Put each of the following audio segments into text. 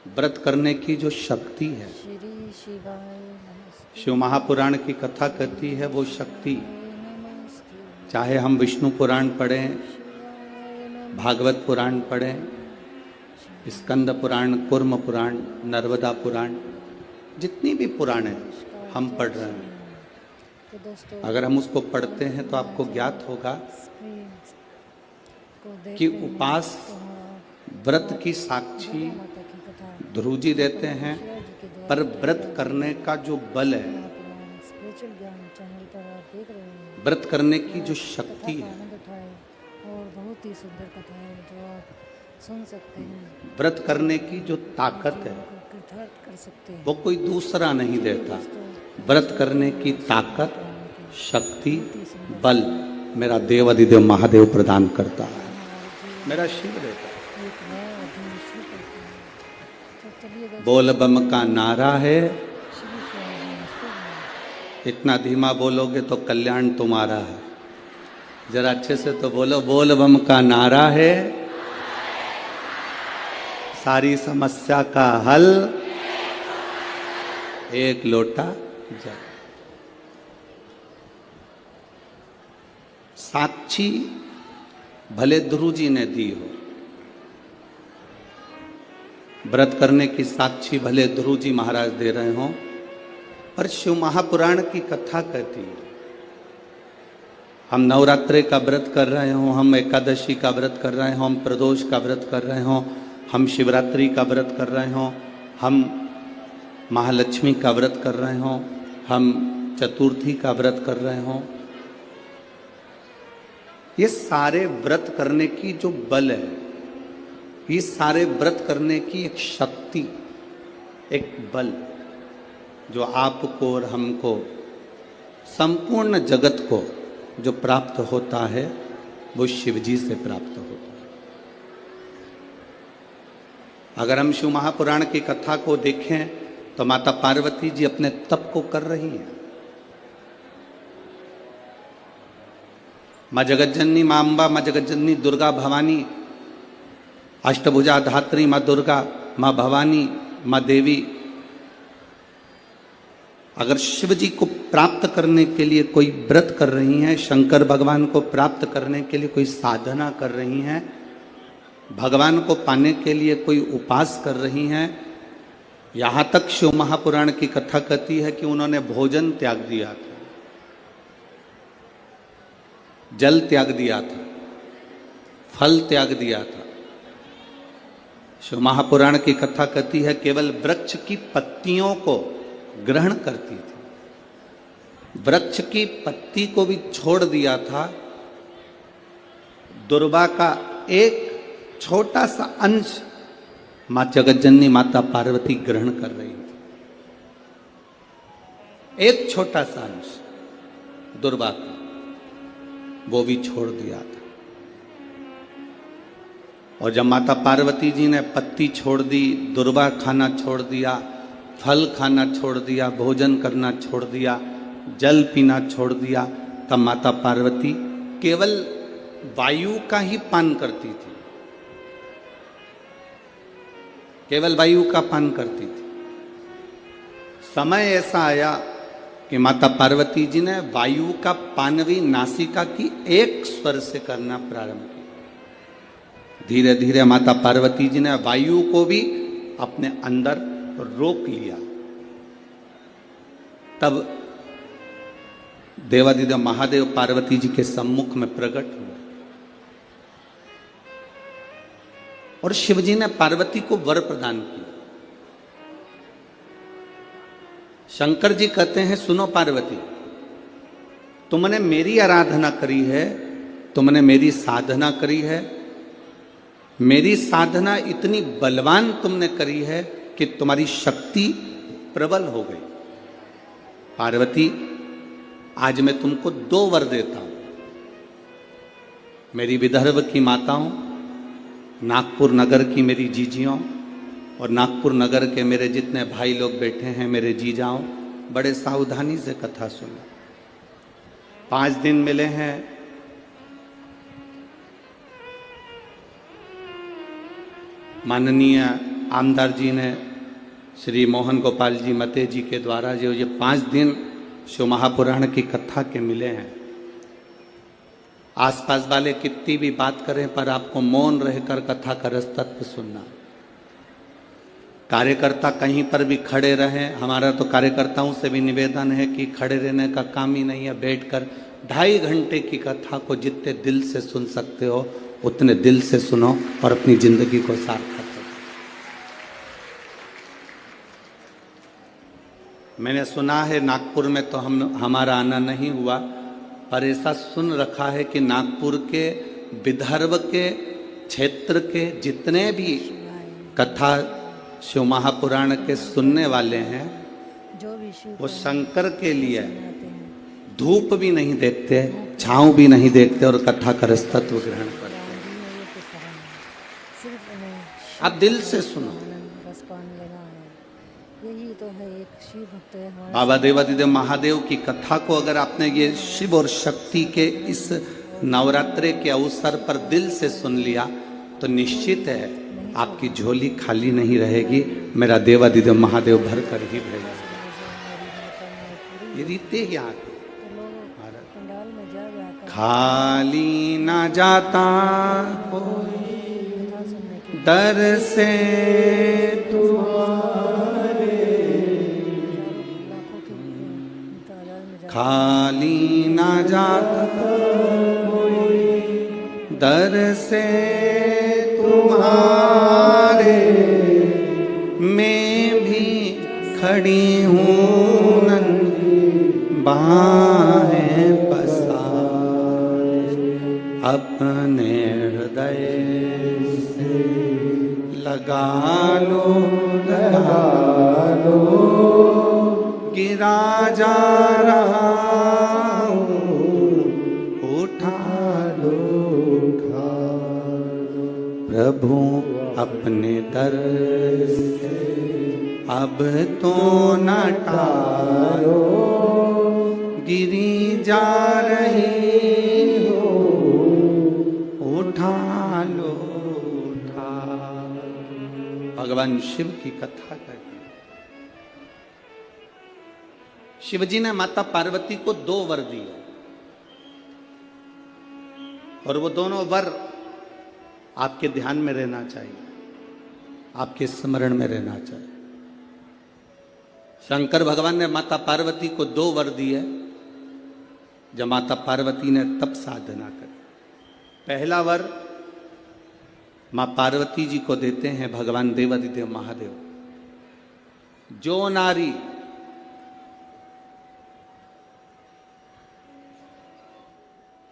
व्रत करने की जो शक्ति है, श्री शिवाय नमस्ते। शिव महापुराण की कथा कहती है वो शक्ति, नमस्ते चाहे हम विष्णु पुराण पढ़ें, शिवाय नमः। भागवत पुराण पढ़ें, स्कंद पुराण, कूर्म पुराण, नर्मदा पुराण, जितनी भी पुराण है हम पढ़ रहे हैं। तो दोस्तों, अगर हम उसको पढ़ते हैं तो आपको ज्ञात होगा कि उपास व्रत की साक्षी ध्रुव जी देते हैं, पर व्रत करने का जो बल है, व्रत करने की जो शक्ति है, और बहुत ही सुंदर कथा है जो आप सुन सकते हैं। व्रत करने की जो ताकत है कर सकते हैं, वो कोई दूसरा नहीं देता। व्रत करने की ताकत, शक्ति, बल मेरा देव अधिदेव महादेव प्रदान करता है, मेरा शिव देता है। एक नया अध्याय शुरू करते हैं। तो चलिए दोस्तों, बोल बम का नारा है, श्री शिवाय नमस्ते। इतना धीमा बोलोगे तो कल्याण तुम्हारा है। जरा अच्छे से तो बोलो, बोल बम का नारा है, सारी समस्या का हल एक लोटा जल। साक्षी भले ध्रुव जी ने दी हो, व्रत करने की साक्षी भले ध्रुव जी महाराज दे रहे हो, पर शिव महापुराण की कथा कहती है हम नवरात्रे का व्रत कर रहे हो, हम एकादशी का व्रत कर रहे हो, हम प्रदोष का व्रत कर रहे हो, हम शिवरात्रि का व्रत कर रहे हो, हम महालक्ष्मी का व्रत कर रहे हो, हम चतुर्थी का व्रत कर रहे हो। ये सारे व्रत करने की जो बल है, ये सारे व्रत करने की एक शक्ति, एक बल जो आपको और हमको, संपूर्ण जगत को जो प्राप्त होता है वो शिव जी से प्राप्त होता है। अगर हम शिव महापुराण की कथा को देखें तो माता पार्वती जी अपने तप को कर रही हैं। माँ जगज्जननी, माँ अम्बा, माँ जगज्जननी दुर्गा भवानी, अष्टभुजा धात्री माँ दुर्गा, माँ भवानी, माँ देवी, अगर शिव जी को प्राप्त करने के लिए कोई व्रत कर रही हैं, शंकर भगवान को प्राप्त करने के लिए कोई साधना कर रही हैं, भगवान को पाने के लिए कोई उपास कर रही हैं, यहाँ तक शिव महापुराण की कथा कहती है कि उन्होंने भोजन त्याग दिया था, जल त्याग दिया था, फल त्याग दिया था। शिव महापुराण की कथा कहती है केवल वृक्ष की पत्तियों को ग्रहण करती थी, वृक्ष की पत्ती को भी छोड़ दिया था। दुर्वा का एक छोटा सा अंश मां जगज्जननी माता पार्वती ग्रहण कर रही थी, एक छोटा सा अंश दुर्वा का, वो भी छोड़ दिया था। और जब माता पार्वती जी ने पत्ती छोड़ दी, दुर्वा खाना छोड़ दिया, फल खाना छोड़ दिया, भोजन करना छोड़ दिया, जल पीना छोड़ दिया, तब माता पार्वती केवल वायु का ही पान करती थी, केवल वायु का पान करती थी। समय ऐसा आया कि माता पार्वती जी ने वायु का पान भी नासिका की एक स्वर से करना प्रारंभ किया। धीरे धीरे माता पार्वती जी ने वायु को भी अपने अंदर रोक लिया। तब देवाधिदेव महादेव पार्वती जी के सम्मुख में प्रकट हुए और शिव जी ने पार्वती को वर प्रदान किया। शंकर जी कहते हैं, सुनो पार्वती, तुमने मेरी आराधना करी है, तुमने मेरी साधना करी है, मेरी साधना इतनी बलवान तुमने करी है कि तुम्हारी शक्ति प्रबल हो गई। पार्वती, आज मैं तुमको 2 वर देता हूं। मेरी विदर्भ की माताओं, नागपुर नगर की मेरी जीजियों और नागपुर नगर के मेरे जितने भाई लोग बैठे हैं, मेरे जीजाओं, बड़े सावधानी से कथा सुनो। 5 दिन मिले हैं, माननीय आमदार जी ने श्री मोहन गोपाल जी मते जी के द्वारा जो ये 5 दिन शिव महापुराण की कथा के मिले हैं, आसपास वाले कितनी भी बात करें पर आपको मौन रहकर कथा का रस तत्व सुनना। कार्यकर्ता कहीं पर भी खड़े रहें, हमारा तो कार्यकर्ताओं से भी निवेदन है कि खड़े रहने का काम ही नहीं है, बैठकर 2.5 घंटे की कथा को जितने दिल से सुन सकते हो उतने दिल से सुनो और अपनी जिंदगी को सार्थक करो। मैंने सुना है नागपुर में तो हमारा आना नहीं हुआ, पर ऐसा सुन रखा है कि नागपुर के विदर्भ के क्षेत्र के जितने भी कथा शिव महापुराण के सुनने वाले हैं जो भी शिव वो शंकर के लिए बनाते हैं, धूप भी नहीं देखते, छांव भी नहीं देखते और कथा का रस तत्व ग्रहण करते हैं। सिर्फ उन्हें आप दिल से सुनो। आनंद रस पान लेना है, यही तो है एक शिव भक्त है हमारा। बाबा देवादिदेव महादेव की कथा को अगर आपने ये शिव और शक्ति के इस नवरात्रे के अवसर पर दिल से सुन लिया तो निश्चित है आपकी झोली खाली नहीं रहेगी, मेरा देवादिदेव महादेव भर कर ही भेजा। ये रीते ही यहाँ की तो लोग पंडाल में जा जाकर खाली ना जाता कोई कथा सुनने के दर से तुम्हारे, लाखों की तादाद में जा खाली ना जाता कोई दर से तुम्हारे, मैं भी खड़ी हूँ नन्ही बाहें पसारे, अपने हृदय से लगा लो गिरा जा रहा हूँ, उठा लो प्रभु अपने दर से अब तो न टालो, गिरी जा रही हो, उठा लो उठा। भगवान शिव की कथा करती। शिवजी ने माता पार्वती को 2 वर दिए और वो दोनों वर आपके ध्यान में रहना चाहिए, आपके स्मरण में रहना चाहिए। शंकर भगवान ने माता पार्वती को 2 वर दिए जब माता पार्वती ने तप साधना करी। पहला वर मां पार्वती जी को देते हैं भगवान देवादिदेव महादेव, जो नारी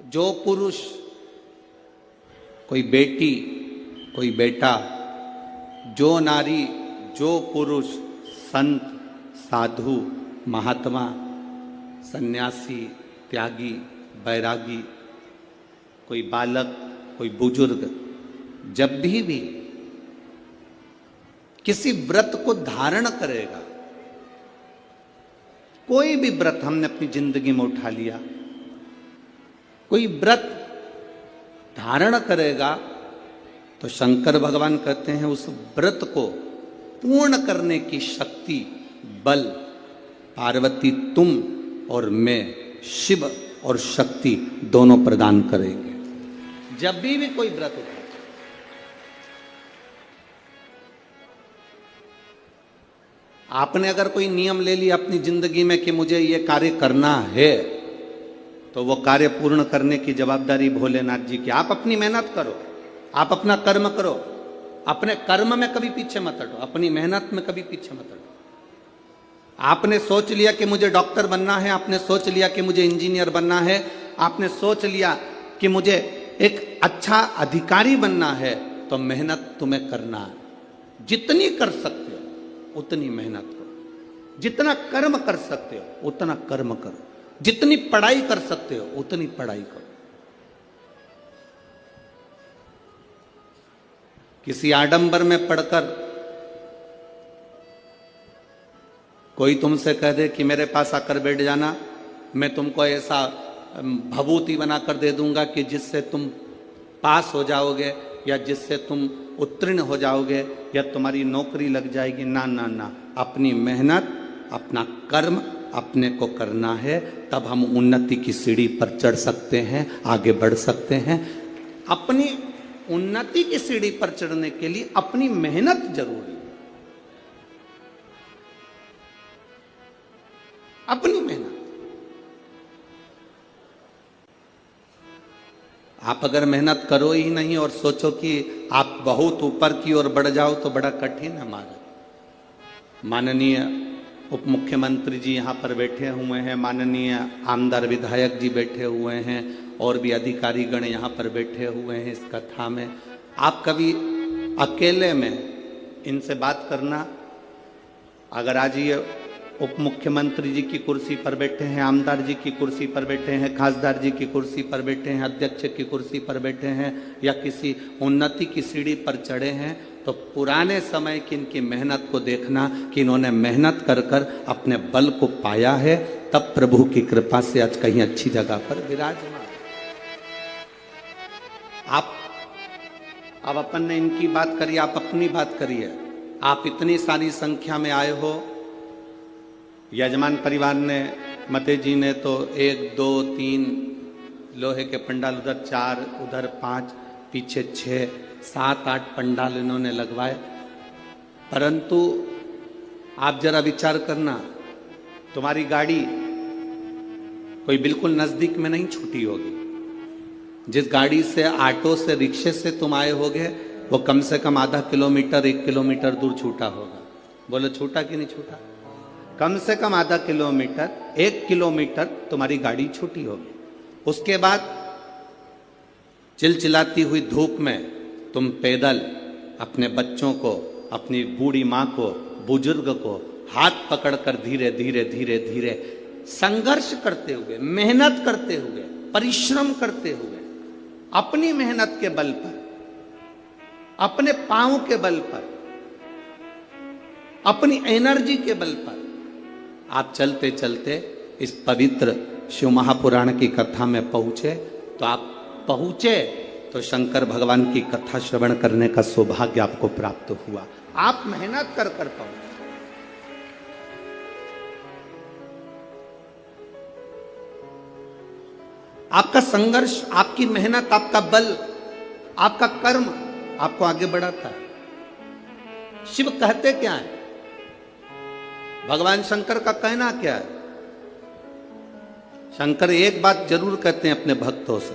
जो पुरुष, कोई बेटी कोई बेटा, जो नारी जो पुरुष, संत साधु महात्मा सन्यासी त्यागी बैरागी, कोई बालक कोई बुजुर्ग, जब भी किसी व्रत को धारण करेगा, कोई भी व्रत हमने अपनी जिंदगी में उठा लिया, कोई व्रत धारण करेगा तो शंकर भगवान कहते हैं उस व्रत को पूर्ण करने की शक्ति बल पार्वती तुम और मैं शिव और शक्ति दोनों प्रदान करेंगे। जब भी कोई व्रत उठा, आपने अगर कोई नियम ले लिया अपनी जिंदगी में कि मुझे ये कार्य करना है तो वो कार्य पूर्ण करने की जवाबदारी भोलेनाथ जी की। आप अपनी मेहनत करो, आप अपना कर्म करो, अपने कर्म में कभी पीछे मत हटो, अपनी मेहनत में कभी पीछे मत हटो। आपने सोच लिया कि मुझे डॉक्टर बनना है, आपने सोच लिया कि मुझे इंजीनियर बनना है, आपने सोच लिया कि मुझे एक अच्छा अधिकारी बनना है, तो मेहनत तुम्हें करना है। जितनी कर सकते हो उतनी मेहनत करो, जितना कर्म कर सकते हो उतना कर्म करो, जितनी पढ़ाई कर सकते हो उतनी पढ़ाई करो। किसी आडंबर में पढ़कर कोई तुमसे कह दे कि मेरे पास आकर बैठ जाना, मैं तुमको ऐसा भभूति बनाकर दे दूंगा कि जिससे तुम पास हो जाओगे, या जिससे तुम उत्तीर्ण हो जाओगे या तुम्हारी नौकरी लग जाएगी। ना ना ना, अपनी मेहनत, अपना कर्म अपने को करना है, तब हम उन्नति की सीढ़ी पर चढ़ सकते हैं, आगे बढ़ सकते हैं। अपनी उन्नति की सीढ़ी पर चढ़ने के लिए अपनी मेहनत जरूरी है, अपनी मेहनत। आप अगर मेहनत करो ही नहीं और सोचो कि आप बहुत ऊपर की ओर बढ़ जाओ तो बड़ा कठिन है हमारा। माननीय उप मुख्यमंत्री जी यहाँ पर बैठे हुए हैं, माननीय आमदार विधायक जी बैठे हुए हैं, और भी अधिकारी गण यहाँ पर बैठे हुए हैं इस कथा में। आप कभी अकेले में इनसे बात करना, अगर आज ये उप मुख्यमंत्री जी की कुर्सी पर बैठे हैं, आमदार जी की कुर्सी पर बैठे हैं, खासदार जी की कुर्सी पर बैठे हैं, अध्यक्ष की कुर्सी पर बैठे हैं, या किसी उन्नति की सीढ़ी पर चढ़े हैं, तो पुराने समय की इनकी मेहनत को देखना कि इन्होंने मेहनत कर कर अपने बल को पाया है, तब प्रभु की कृपा से आज कहीं अच्छी जगह पर विराजमान। आप अब अपन ने इनकी बात करी, आप अपनी बात करिए। आप इतनी सारी संख्या में आए हो, यजमान परिवार ने, मते जी ने तो 1 2 3 लोहे के पंडाल, उधर 4, उधर 5, पीछे 6 7 8 पंडाल इन्होंने लगवाए। परंतु आप जरा विचार करना, तुम्हारी गाड़ी कोई बिल्कुल नजदीक में नहीं छूटी होगी। जिस गाड़ी से, ऑटो से, रिक्शे से तुम आए होगे, वो कम से कम आधा किलोमीटर 1 किलोमीटर दूर छूटा होगा। बोलो छूटा कि नहीं छूटा? कम से कम आधा किलोमीटर 1 किलोमीटर तुम्हारी गाड़ी छूटी होगी। उसके बाद चिलचिलाती हुई धूप में तुम पैदल अपने बच्चों को, अपनी बूढ़ी माँ को, बुजुर्ग को हाथ पकड़कर धीरे धीरे धीरे धीरे संघर्ष करते हुए, मेहनत करते हुए, परिश्रम करते हुए, अपनी मेहनत के बल पर, अपने पांव के बल पर, अपनी एनर्जी के बल पर आप चलते चलते इस पवित्र शिव महापुराण की कथा में पहुंचे। तो आप पहुंचे तो शंकर भगवान की कथा श्रवण करने का सौभाग्य आपको प्राप्त हुआ। आप मेहनत कर पहुंचे। आपका संघर्ष, आपकी मेहनत, आपका बल, आपका कर्म आपको आगे बढ़ाता है। शिव कहते क्या है? भगवान शंकर का कहना क्या है? शंकर एक बात जरूर कहते हैं अपने भक्तों से,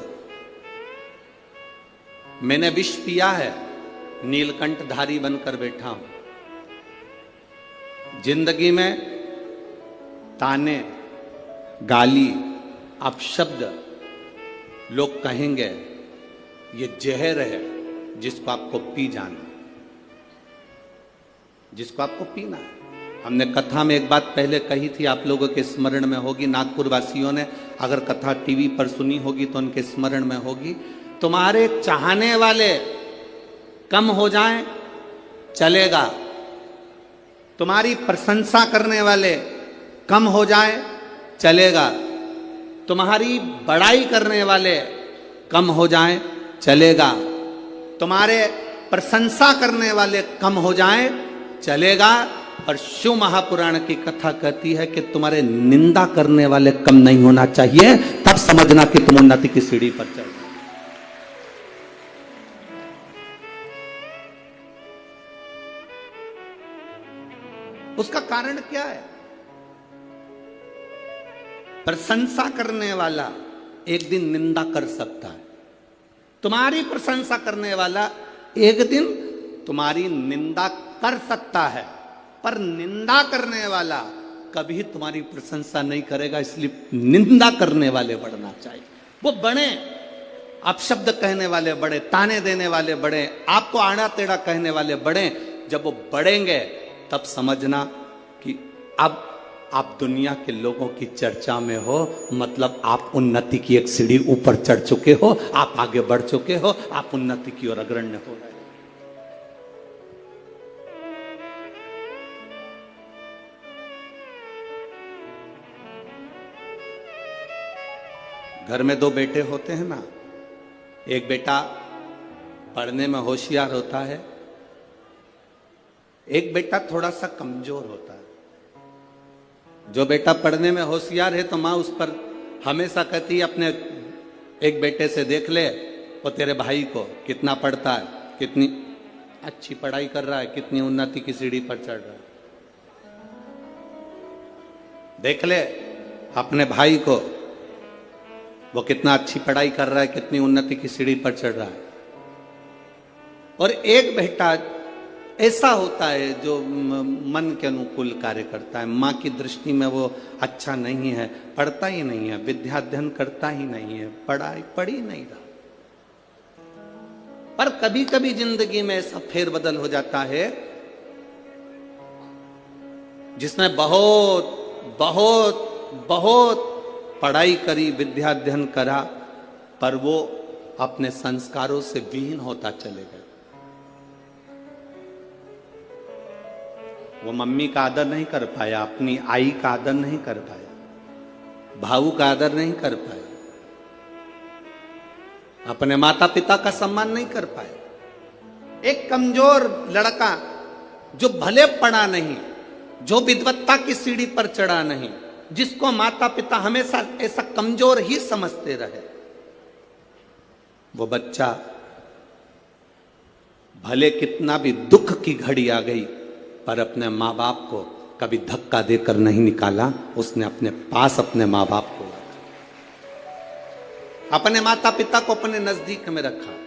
मैंने विष पिया है, नीलकंठधारी बनकर बैठा हूं। जिंदगी में ताने, गाली, अपशब्द लोग कहेंगे, ये जहर है जिसको आपको पी जाना, जिसको आपको पीना है। हमने कथा में एक बात पहले कही थी, आप लोगों के स्मरण में होगी, नागपुर वासियों ने अगर कथा टीवी पर सुनी होगी तो उनके स्मरण में होगी। तुम्हारे चाहने वाले कम हो जाएं चलेगा, तुम्हारी प्रशंसा करने वाले कम हो जाएं चलेगा, तुम्हारी बड़ाई करने वाले कम हो जाएं चलेगा, तुम्हारे प्रशंसा करने वाले कम हो जाएं चलेगा। और शिव महापुराण की कथा कहती है कि तुम्हारे निंदा करने वाले कम नहीं होना चाहिए, तब समझना कि तुम उन्नति की सीढ़ी पर चल। उसका कारण क्या है? प्रशंसा करने वाला एक दिन निंदा कर सकता है, तुम्हारी प्रशंसा करने वाला एक दिन तुम्हारी निंदा कर सकता है, पर निंदा करने वाला कभी तुम्हारी प्रशंसा नहीं करेगा। इसलिए निंदा करने वाले बढ़ना चाहिए। वो बड़े, अपशब्द कहने वाले बड़े, ताने देने वाले बड़े, आपको आड़ा टेढ़ा कहने वाले बड़े। जब वो बढ़ेंगे तब समझना कि अब आप दुनिया के लोगों की चर्चा में हो, मतलब आप उन्नति की एक सीढ़ी ऊपर चढ़ चुके हो, आप आगे बढ़ चुके हो, आप उन्नति की ओर अग्रण्य हो रहे हो। घर में 2 बेटे होते हैं ना, एक बेटा पढ़ने में होशियार होता है, एक बेटा थोड़ा सा कमजोर होता है। जो बेटा पढ़ने में होशियार है तो माँ उस पर हमेशा कहती है अपने एक बेटे से देख ले वो तेरे भाई को कितना पढ़ता है, कितनी अच्छी पढ़ाई कर रहा है, कितनी उन्नति की सीढ़ी पर चढ़ रहा है। देख ले अपने भाई को, वो कितना अच्छी पढ़ाई कर रहा है, कितनी उन्नति की सीढ़ी पर चढ़ रहा है। और एक बेटा ऐसा होता है जो मन के अनुकूल कार्य करता है, माँ की दृष्टि में वो अच्छा नहीं है, पढ़ता ही नहीं है, विद्या अध्ययन करता ही नहीं है, पढ़ाई पढ़ ही नहीं रहा। पर कभी कभी जिंदगी में ऐसा फेरबदल हो जाता है जिसने बहुत बहुत बहुत पढ़ाई करी, विद्या अध्ययन करा, पर वो अपने संस्कारों से विहीन होता चले गए। वो मम्मी का आदर नहीं कर पाया, अपनी आई का आदर नहीं कर पाया, भाऊ का आदर नहीं कर पाया, अपने माता पिता का सम्मान नहीं कर पाया। एक कमजोर लड़का जो भले पढ़ा नहीं, जो विद्वत्ता की सीढ़ी पर चढ़ा नहीं, जिसको माता पिता हमेशा ऐसा कमजोर ही समझते रहे, वो बच्चा भले कितना भी दुख की घड़ी आ गई पर अपने माँ बाप को कभी धक्का देकर नहीं निकाला। उसने अपने पास अपने माँ बाप को, अपने माता पिता को अपने नजदीक में रखा।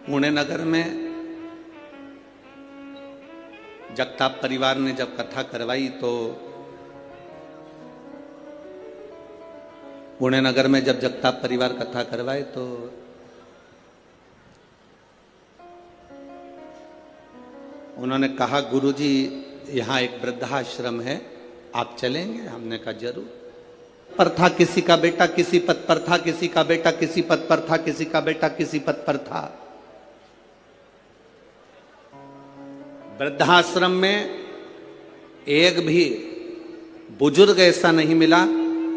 पुणे नगर में जगताप परिवार ने जब कथा करवाई तो पुणे नगर में जब जगताप परिवार कथा करवाए तो उन्होंने कहा गुरुजी यहाँ एक वृद्धाश्रम है, आप चलेंगे? हमने कहा जरूर। पर था किसी का बेटा किसी पद पर था, किसी का बेटा किसी पद पर था, किसी का बेटा किसी पद पर था। वृद्धाश्रम में एक भी बुजुर्ग ऐसा नहीं मिला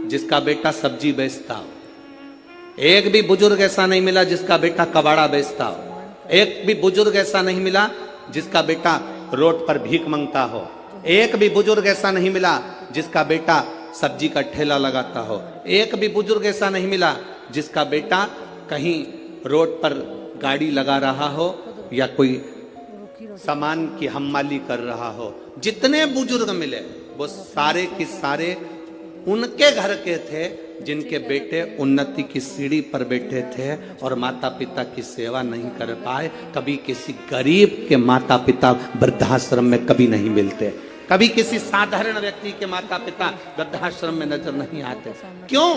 जिसका बेटा सब्जी बेचता हो, एक भी बुजुर्ग ऐसा नहीं मिला जिसका बेटा कबाड़ा बेचता हो, एक भी बुजुर्ग ऐसा नहीं मिला जिसका बेटा रोड पर भीख मांगता हो, एक भी बुजुर्ग ऐसा नहीं मिला जिसका बेटा सब्जी का ठेला लगाता हो, एक भी बुजुर्ग ऐसा नहीं मिला जिसका बेटा कहीं रोड पर गाड़ी लगा रहा हो या कोई सामान की हम्माली कर रहा हो। जितने बुजुर्ग मिले वो सारे के सारे उनके घर के थे जिनके बेटे उन्नति की सीढ़ी पर बैठे थे और माता पिता की सेवा नहीं कर पाए। कभी किसी गरीब के माता पिता वृद्धाश्रम में कभी नहीं मिलते, कभी किसी साधारण व्यक्ति के माता पिता वृद्धाश्रम में नजर नहीं आते। क्यों?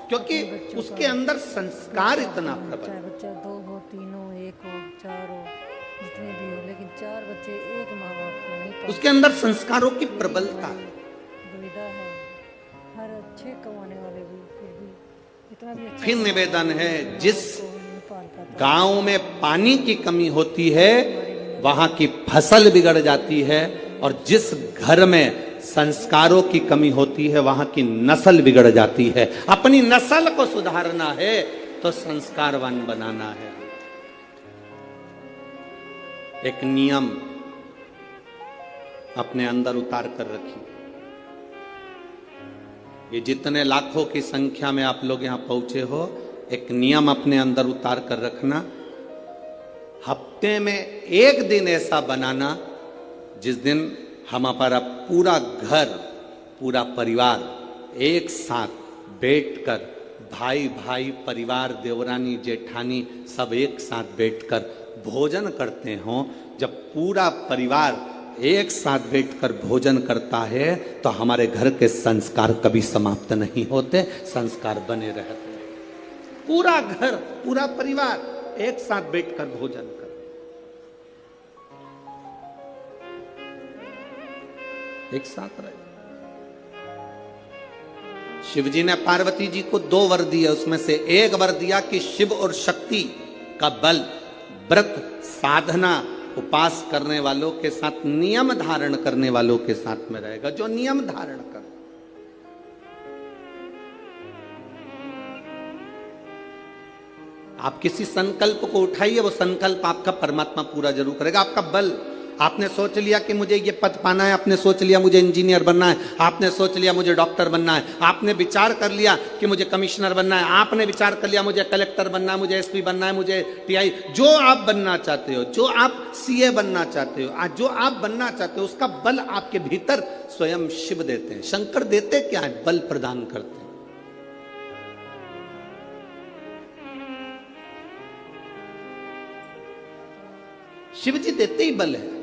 क्योंकि उसके अंदर संस्कार इतना प्रबल। चाहे बच्चा 2 हो, 3 हो, 1 हो, 4 हो, जितने भी हो, लेकिन 4 बच्चे एक माँ बाप को नहीं पाल। उसके अंदर संस्कारों की प्रबलता है। दुविधा है, हर अच्छे कमाने वाले भी फिर भी इतना भी अच्छा फिर निवेदन है, जिस को नहीं पाल पाता। गांव में पानी की कमी होती है वहां की फसल बिगड़ जाती है, और जिस घर में संस्कारों की कमी होती है वहां की नस्ल बिगड़ जाती है। अपनी नस्ल को सुधारना है तो संस्कारवान बनाना है। एक नियम अपने अंदर उतार कर रखिए। ये जितने लाखों की संख्या में आप लोग यहां पहुंचे हो, एक नियम अपने अंदर उतार कर रखना। हफ्ते में एक दिन ऐसा बनाना जिस दिन हमारा पूरा घर, पूरा परिवार एक साथ बैठकर, भाई भाई, परिवार, देवरानी, जेठानी सब एक साथ बैठकर भोजन करते हों। जब पूरा परिवार एक साथ बैठकर भोजन करता है तो हमारे घर के संस्कार कभी समाप्त नहीं होते, संस्कार बने रहते हैं। पूरा घर, पूरा परिवार एक साथ बैठकर भोजन कर, एक साथ रहे। शिव जी ने पार्वती जी को 2 वर दिए, उसमें से एक वर दिया कि शिव और शक्ति का बल व्रत साधना उपास करने वालों के साथ, नियम धारण करने वालों के साथ में रहेगा, जो नियम धारण कर। आप किसी संकल्प को उठाइए, वो संकल्प आपका परमात्मा पूरा जरूर करेगा। आपका बल, आपने सोच लिया कि मुझे ये पद पाना है, आपने सोच लिया मुझे इंजीनियर बनना है, आपने सोच लिया मुझे डॉक्टर बनना है, आपने विचार कर लिया कि मुझे कमिश्नर बनना है, आपने विचार कर लिया मुझे कलेक्टर बनना है, मुझे एसपी बनना है, मुझे टीआई, जो आप बनना चाहते हो, जो आप सीए बनना चाहते हो, आज जो आप बनना चाहते हो, उसका बल आपके भीतर स्वयं शिव देते हैं। शंकर देते क्या है? बल प्रदान करते हैं। शिव जी देते ही बल है।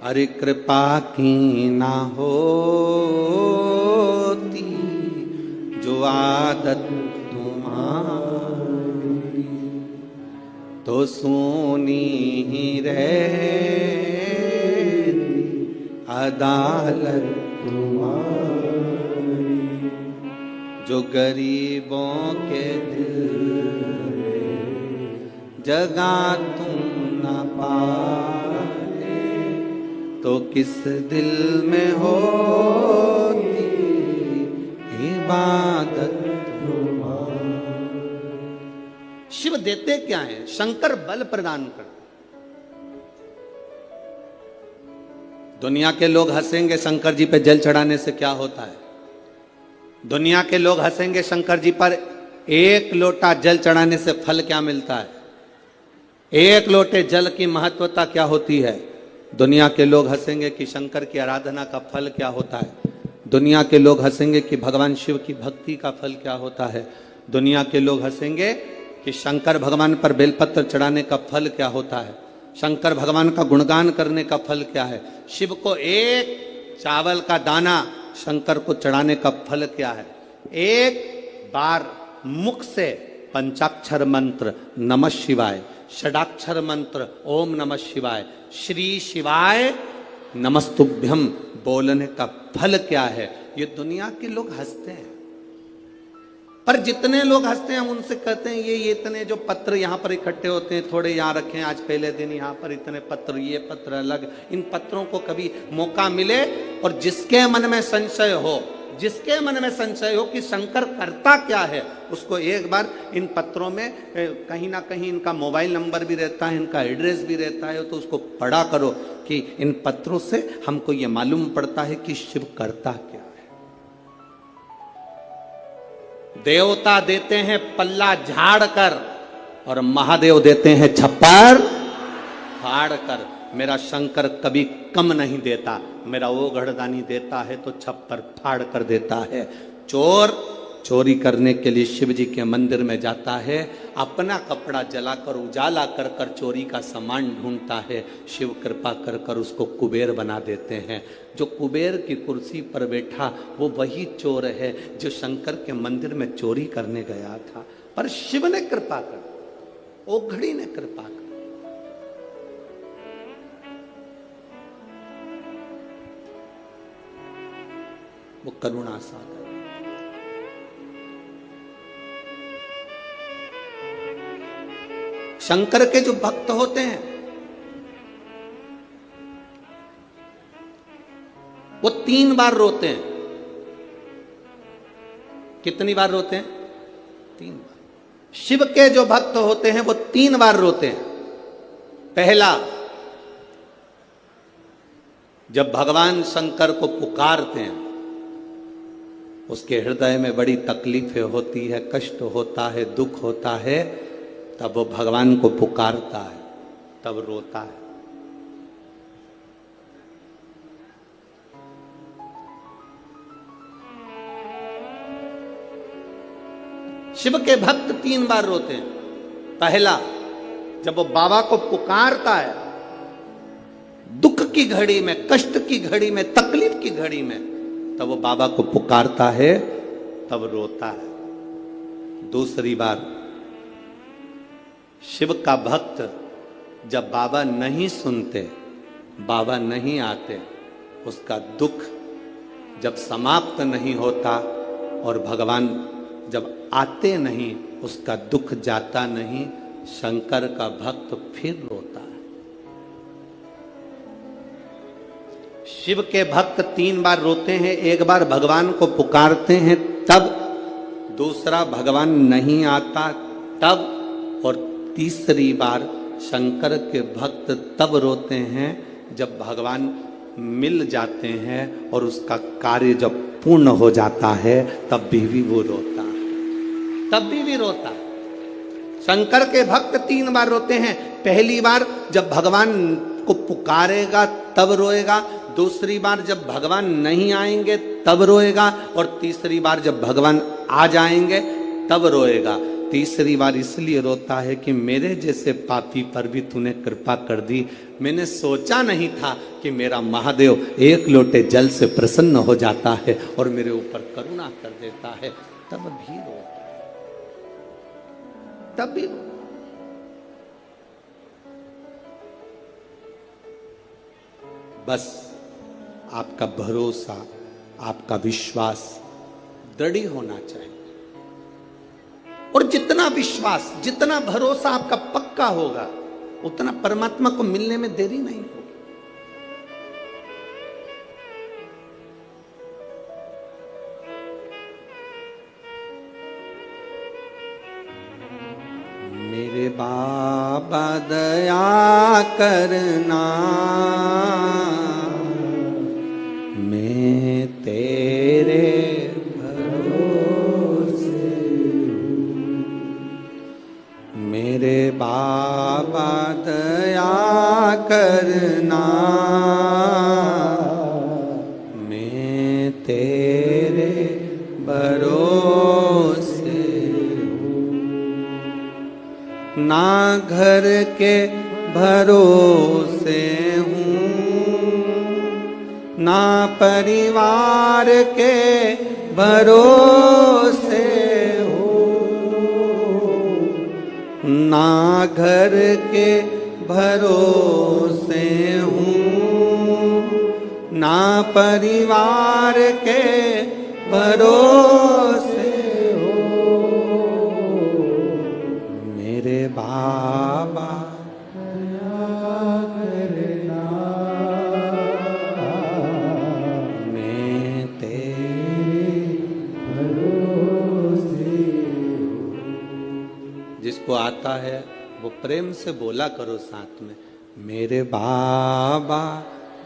अरे कृपा की ना होती जो आदत तुम्हारी, तो सोनी ही रहती अदालत तुम्हारी, जो गरीबों के दिल जगा तुम न पाए, तो किस दिल में होती इबादत तुम्हारी। शिव देते क्या है? शंकर बल प्रदान करते। दुनिया के लोग हंसेंगे शंकर जी पे जल चढ़ाने से क्या होता है? दुनिया के लोग हंसेंगे शंकर जी पर 1 लोटा जल चढ़ाने से फल क्या मिलता है? 1 लोटे जल की महत्वता क्या होती है? दुनिया के लोग हंसेंगे कि शंकर की आराधना का फल क्या होता है। दुनिया के लोग हंसेंगे कि भगवान शिव की भक्ति का फल क्या होता है। दुनिया के लोग हंसेंगे कि शंकर भगवान पर बेलपत्र चढ़ाने का फल क्या होता है। शंकर भगवान का गुणगान करने का फल क्या है। शिव को 1 चावल का दाना शंकर को चढ़ाने का फल क्या है। 1 बार मुख से पंचाक्षर मंत्र नमः शिवाय, षडाक्षर मंत्र ओम नमः शिवाय, श्री शिवाय नमस्तुभ्यम बोलने का फल क्या है। ये दुनिया के लोग हंसते हैं, पर जितने लोग हंसते हैं हम उनसे कहते हैं ये इतने जो पत्र यहाँ पर इकट्ठे होते हैं, थोड़े यहाँ रखें, आज पहले दिन यहाँ पर इतने पत्र, ये पत्र अलग। इन पत्रों को कभी मौका मिले और जिसके मन में संशय हो, जिसके मन में संशय हो कि शंकर करता क्या है, उसको एक बार इन पत्रों में कहीं ना कहीं इनका मोबाइल नंबर भी रहता है, इनका एड्रेस भी रहता है, तो उसको पढ़ा करो कि इन पत्रों से हमको ये मालूम पड़ता है कि शिव करता क्या है। देवता देते हैं पल्ला झाड़ कर और महादेव देते हैं छप्पर फाड़ कर। मेरा शंकर कभी कम नहीं देता, मेरा वो गढ़दानी देता है तो छप्पर फाड़ कर देता है। चोर चोरी करने के लिए शिव जी के मंदिर में जाता है, अपना कपड़ा जलाकर उजाला कर कर चोरी का सामान ढूंढता है। शिव कृपा कर कर उसको कुबेर बना देते हैं। जो कुबेर की कुर्सी पर बैठा वो वही चोर है जो शंकर के मंदिर में चोरी करने गया था, पर शिव ने कृपा कर, ओघड़ी ने कृपा कर। वो करुणा सागर। शंकर के जो भक्त होते हैं वो 3 बार रोते हैं। कितनी बार रोते हैं? 3 बार। शिव के जो भक्त होते हैं वो 3 बार रोते हैं। पहला, जब भगवान शंकर को पुकारते हैं, उसके हृदय में बड़ी तकलीफें होती है, कष्ट होता है, दुख होता है, तब वो भगवान को पुकारता है, तब रोता है। शिव के भक्त 3 बार रोते हैं। पहला, जब वो बाबा को पुकारता है, दुख की घड़ी में, कष्ट की घड़ी में, तकलीफ की घड़ी में, तब वो बाबा को पुकारता है, तब रोता है। दूसरी बार, शिव का भक्त जब बाबा नहीं सुनते, बाबा नहीं आते, उसका दुख जब समाप्त नहीं होता और भगवान जब आते नहीं, उसका दुख जाता नहीं, शंकर का भक्त फिर रोता है। शिव के भक्त 3 बार रोते हैं, एक बार भगवान को पुकारते हैं तब, दूसरा भगवान नहीं आता तब, और तीसरी बार शंकर के भक्त तब रोते हैं जब भगवान मिल जाते हैं और उसका कार्य जब पूर्ण हो जाता है, तब भी वो रोता है, तब भी रोता है। शंकर के भक्त 3 बार रोते हैं। पहली बार जब भगवान को पुकारेगा तब रोएगा, दूसरी बार जब भगवान नहीं आएंगे तब रोएगा, और तीसरी बार जब भगवान आ जाएंगे तब रोएगा। तीसरी बार इसलिए रोता है कि मेरे जैसे पापी पर भी तूने कृपा कर दी। मैंने सोचा नहीं था कि मेरा महादेव एक लोटे जल से प्रसन्न हो जाता है और मेरे ऊपर करुणा कर देता है, तब भी रोता है, तब भी। बस आपका भरोसा, आपका विश्वास दृढ़ होना चाहिए, और जितना विश्वास, जितना भरोसा आपका पक्का होगा, उतना परमात्मा को मिलने में देरी नहीं होगी। मेरे बाबा दया करना, मैं तेरे मेरे बाबा दया करना, मैं तेरे भरोसे हूँ। ना घर के भरोसे हूँ, ना परिवार के भरोसे, ना घर के भरोसे हूँ, ना परिवार के भरोसे हूँ। मेरे बाबा दया करना, मैं तेरे भरोसे हूँ। जिसको आता है वो प्रेम से बोला करो साथ में, मेरे बाबा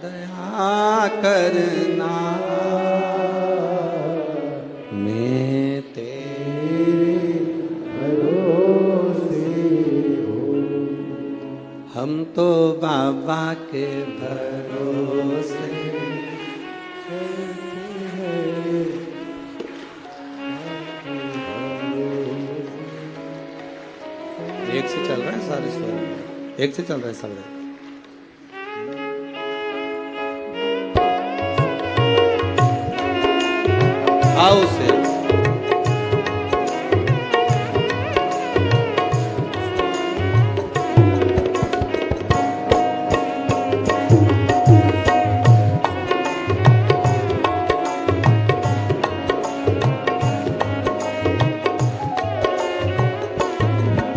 दया करना, मैं तेरे भरोसे हूँ। हम तो बाबा के भरोसे एक से चल रहा है सारे स्वर, एक से चल रहा है सब। आओ से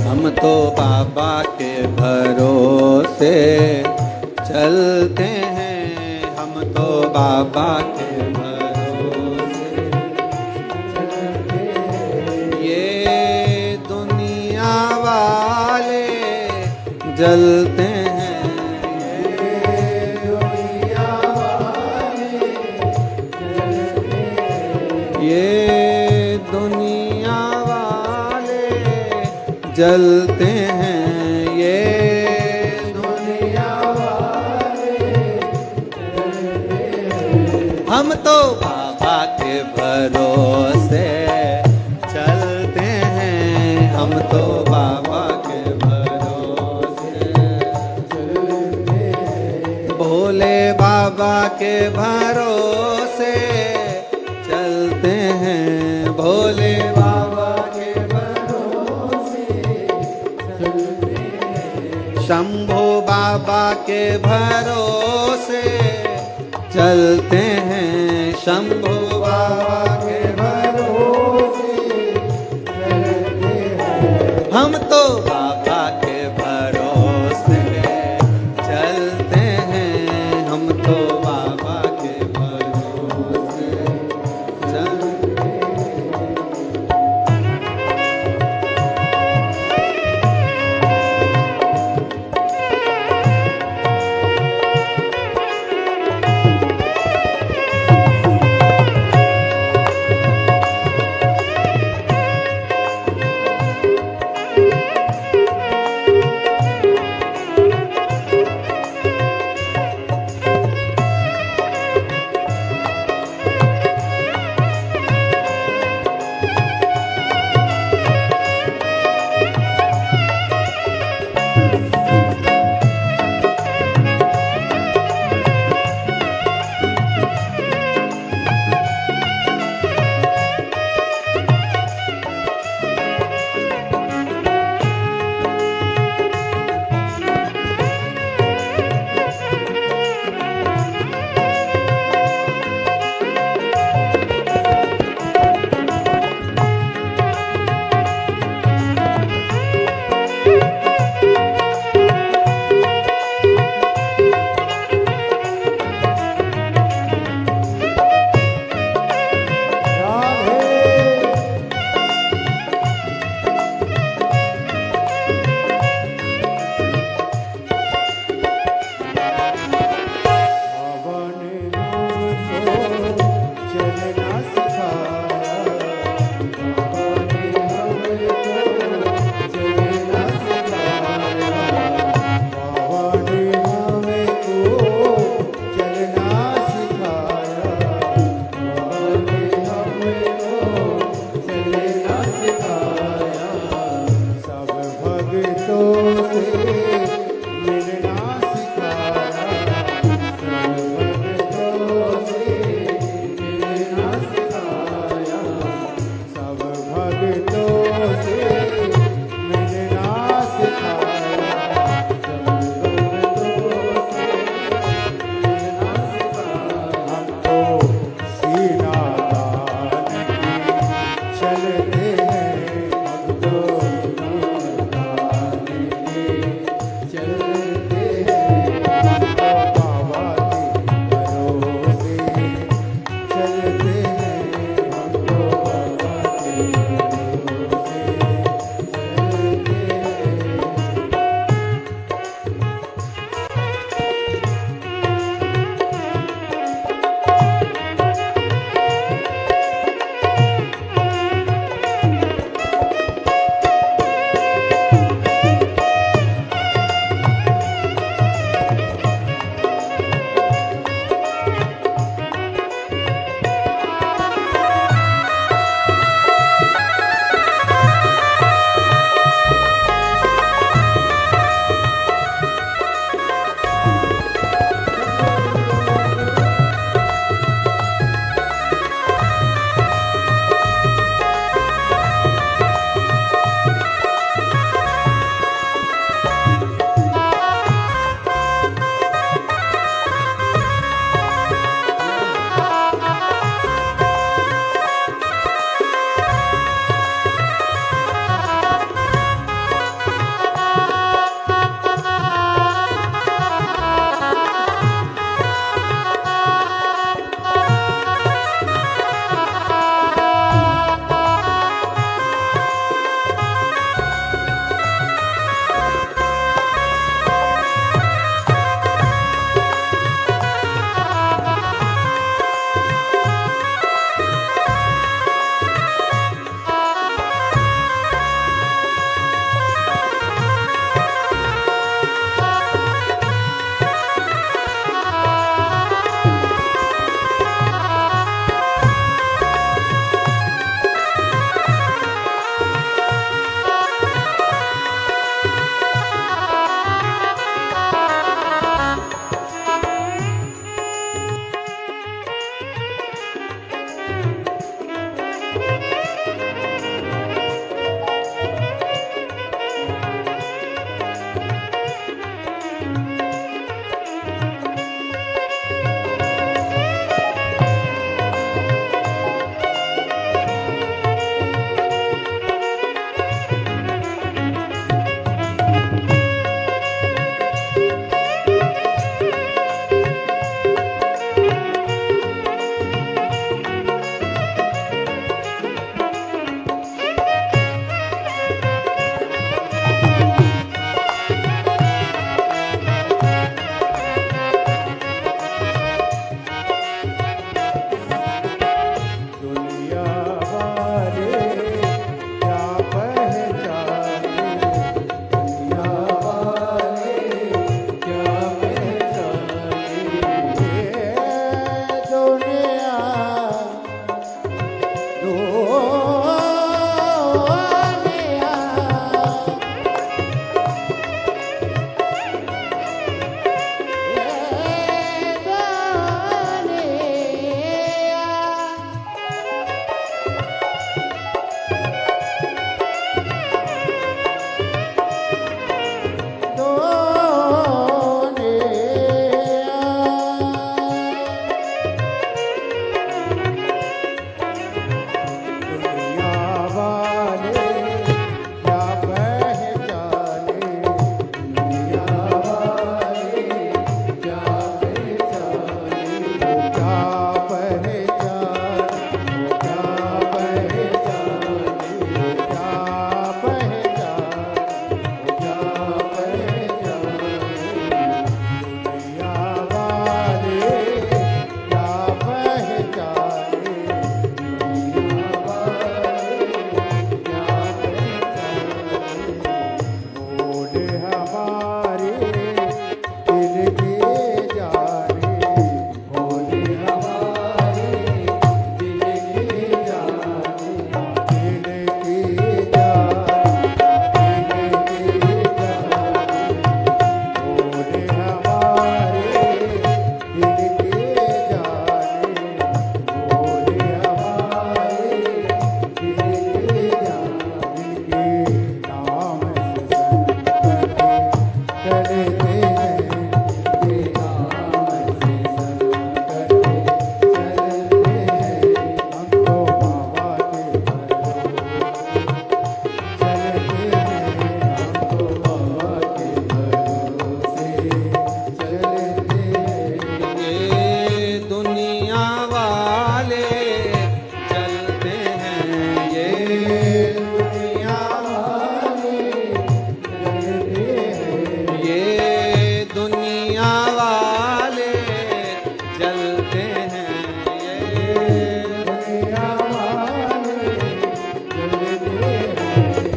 हम तो बाबा के भरोसे चलते हैं, हम तो बाबा के भरोसे चलते हैं। ये दुनिया वाले जलते हैं, ये दुनिया वाले जलते हैं, ये दुनिया जलते हैं, ये दुनिया वाले जलते हैं। हम तो बाबा के भरोसे चलते हैं, हम तो बाबा के भरोसे चलते हैं। भोले बाबा के भरोसे चलते हैं, भोले बाबा शंभो बाबा के भरोसे चलते हैं, शंभो बाबा के भरोसे चलते हैं। हम तो बाबा के भरोसे चलते हैं, हम तो बाबा के भरोसे चलते हैं।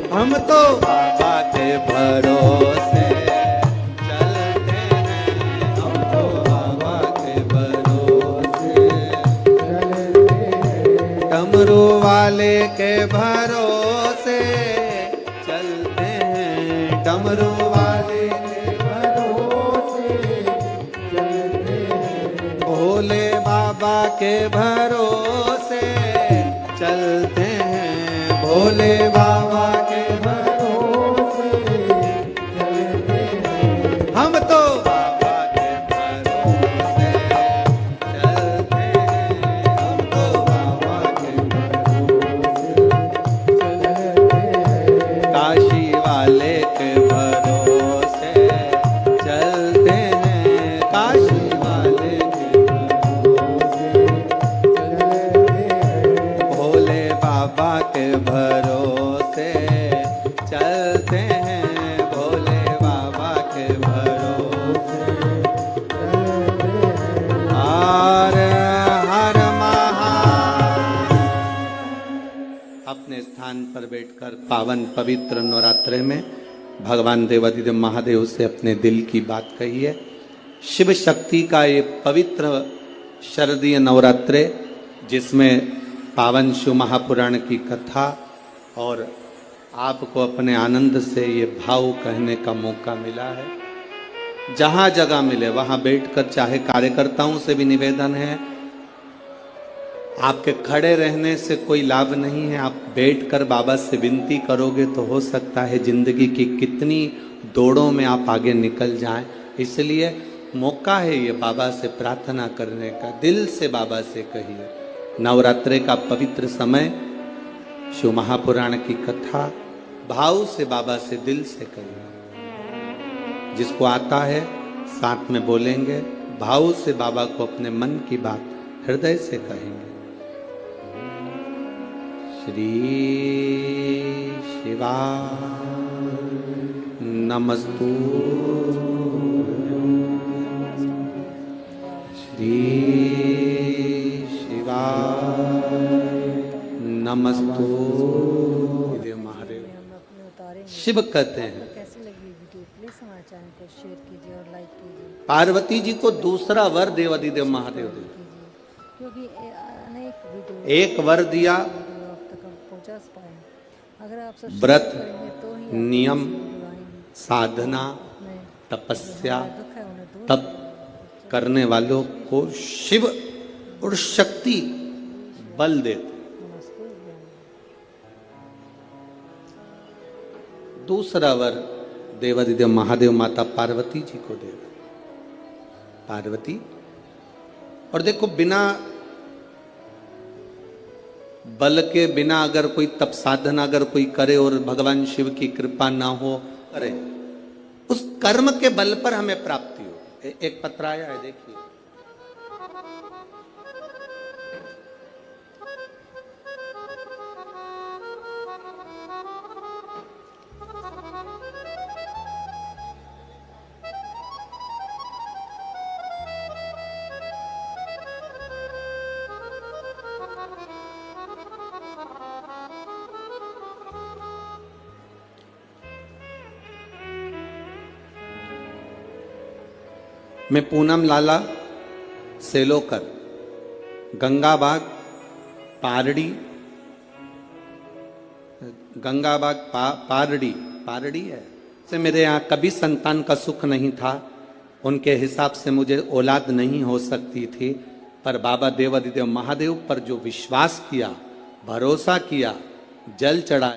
हम तो बाबा के भरोसे चलते हैं, हम तो बाबा के भरोसे चलते हैं, डमरू वाले के भरोसे चलते हैं, डमरू वाले के भरोसे चलते हैं, भोले बाबा के भरोसे चलते हैं, भोले बाबा के भरोसे चलते हैं, हम तो बाबा के भरोसे चलते हैं, हम तो बाबा के भरोसे चलते हैं, काशी वाले के भरोसे चलते हैं, काशी वाले के भरोसे चलते हैं, भोले बाबा के भरोसे चलते हैं, भोले बाबा के भरोसे चलते हैं, हर हर महादेव। अपने स्थान पर बैठकर पावन पवित्र नवरात्रे में भगवान देवाधिदेव महादेव से अपने दिल की बात कहिए। शिव शक्ति का ये पवित्र शरदीय नवरात्रे, जिसमें पावन शिव महापुराण की कथा और आपको अपने आनंद से ये भाव कहने का मौका मिला है। जहाँ जगह मिले वहाँ बैठकर, चाहे कार्यकर्ताओं से भी निवेदन है, आपके खड़े रहने से कोई लाभ नहीं है, आप बैठकर बाबा से विनती करोगे तो हो सकता है जिंदगी की कितनी दौड़ों में आप आगे निकल जाएं। इसलिए मौका है ये बाबा से प्रार्थना करने का, दिल से बाबा से कहिए। नवरात्रे का पवित्र समय, शिव महापुराण की कथा, भाव से बाबा से दिल से कहिए। जिसको आता है साथ में बोलेंगे, भाव से बाबा को अपने मन की बात हृदय से कहेंगे। श्री शिवा नमस्तु, श्री शिवा नमस्तु। देव महादेव शिव कहते हैं। कैसी लगी वीडियो, प्लीज हमारे चैनल को शेयर कीजिए और लाइक कीजिए। पार्वती जी को दूसरा वर देवाधिदेव महादेव दे, क्योंकि अनेक वीडियो एक वर दिया, आप तक हम पहुंचा पाए। अगर आप सब व्रत, करेंगे तो ही आपको नियम, वीडियो आएंगी। साधना, अपने तपस्या, दुख है उन्हें दूर तप करने वालों को शिव और शक्ति बल देते। दूसरा वर देवाधिदेव महादेव माता पार्वती जी को दे। पार्वती, और देखो बिना बल के, बिना अगर कोई तप साधना अगर कोई करे और भगवान शिव की कृपा ना हो करे, उस कर्म के बल पर हमें प्राप्ति हो। एक पत्र आया है, देखिए। मैं पूनम लाला सेलोकर, गंगाबाग पारड़ी, गंगाबाग पारड़ी है से मेरे यहाँ कभी संतान का सुख नहीं था। उनके हिसाब से मुझे औलाद नहीं हो सकती थी, पर बाबा देवाधिदेव महादेव पर जो विश्वास किया, भरोसा किया, जल चढ़ाया,